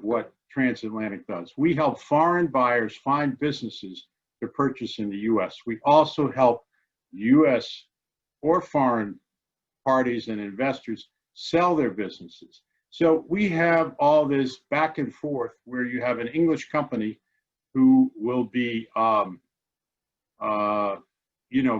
what Transatlantic does. We help foreign buyers find businesses to purchase in the U.S. We also help U.S. or foreign parties and investors sell their businesses. So we have all this back and forth where you have an English company who will be,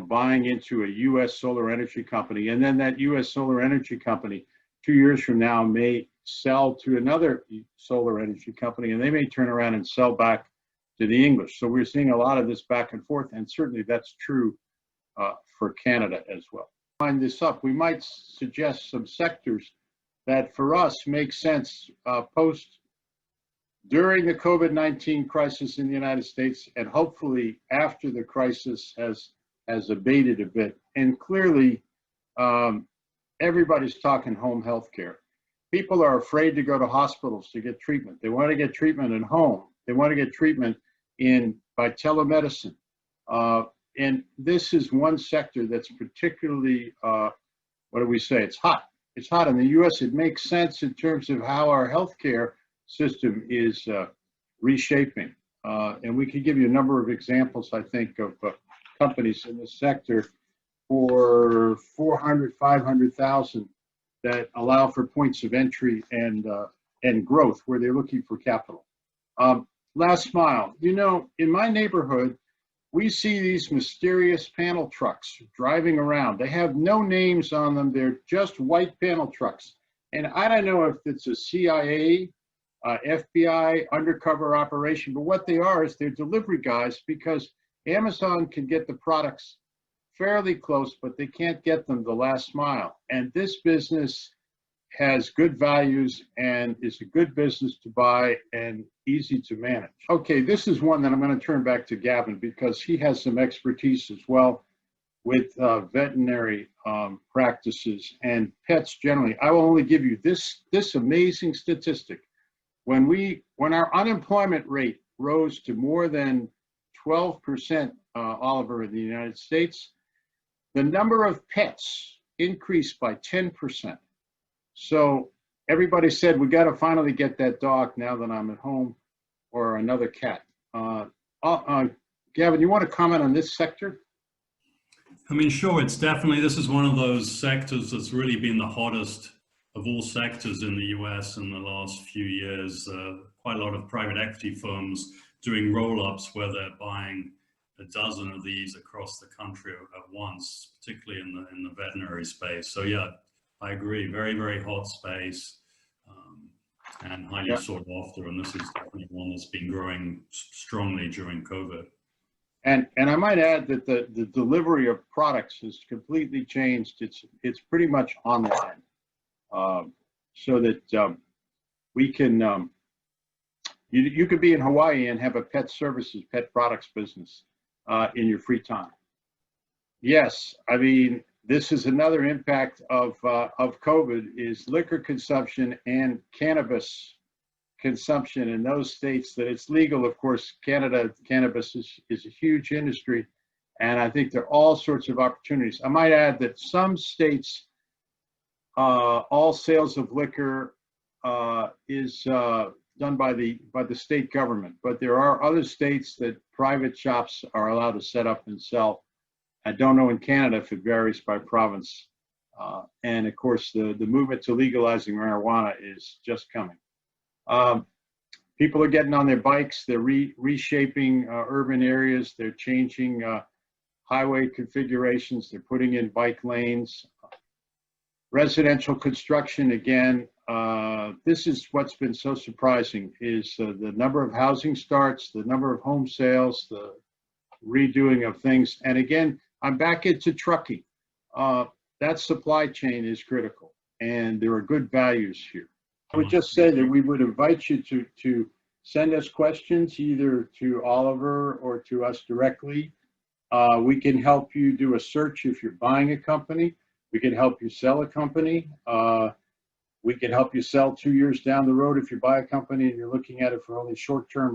buying into a U.S. solar energy company, and then that U.S. solar energy company 2 years from now may sell to another solar energy company, and they may turn around and sell back to the English. So we're seeing a lot of this back and forth, and certainly that's true for Canada as well. Line this up, we might suggest some sectors that for us make sense during the COVID-19 crisis in the United States, and hopefully after the crisis has abated a bit. And clearly, everybody's talking home health care. People are afraid to go to hospitals to get treatment. They want to get treatment at home. They want to get treatment by telemedicine. And this is one sector that's particularly, it's hot. It's hot in the U.S. It makes sense in terms of how our healthcare system is reshaping. And we could give you a number of examples, I think, of companies in this sector for 400, 500,000 that allow for points of entry and growth where they're looking for capital. Last mile, in my neighborhood, we see these mysterious panel trucks driving around. They have no names on them. They're just white panel trucks. And I don't know if it's a CIA, FBI undercover operation, but what they are is they're delivery guys, because Amazon can get the products fairly close, but they can't get them the last mile. And this business has good values and is a good business to buy and easy to manage. Okay, this is one that I'm going to turn back to Gavin, because he has some expertise as well with veterinary practices and pets generally. I will only give you this amazing statistic. When our unemployment rate rose to more than 12%, Oliver, in the United States, the number of pets increased by 10%. So everybody said, we got to finally get that dog now that I'm at home, or another cat. Gavin, you want to comment on this sector? I mean, sure, this is one of those sectors that's really been the hottest of all sectors in the US in the last few years. Quite a lot of private equity firms doing roll-ups where they're buying a dozen of these across the country at once, particularly in the veterinary space. So yeah, I agree. Very, very hot space, and highly sought after. And this is definitely one that's been growing strongly during COVID. And I might add that the delivery of products has completely changed. It's pretty much online, so that we can you could be in Hawaii and have a pet services, pet products business in your free time. Yes, I mean, this is another impact of COVID, is liquor consumption and cannabis consumption in those states that it's legal. Of course, Canada, cannabis is a huge industry, and I think there are all sorts of opportunities. I might add that some states, all sales of liquor is done by the state government, but there are other states that private shops are allowed to set up and sell. I don't know in Canada if it varies by province. And of course, the movement to legalizing marijuana is just coming. People are getting on their bikes. They're reshaping urban areas. They're changing highway configurations. They're putting in bike lanes. Residential construction, again, this is what's been so surprising, is the number of housing starts, the number of home sales, the redoing of things. And again, I'm back into trucking. That supply chain is critical, and there are good values here. I would just say that we would invite you to send us questions either to Oliver or to us directly. We can help you do a search if you're buying a company. We can help you sell a company. We can help you sell 2 years down the road if you buy a company and you're looking at it for only short-term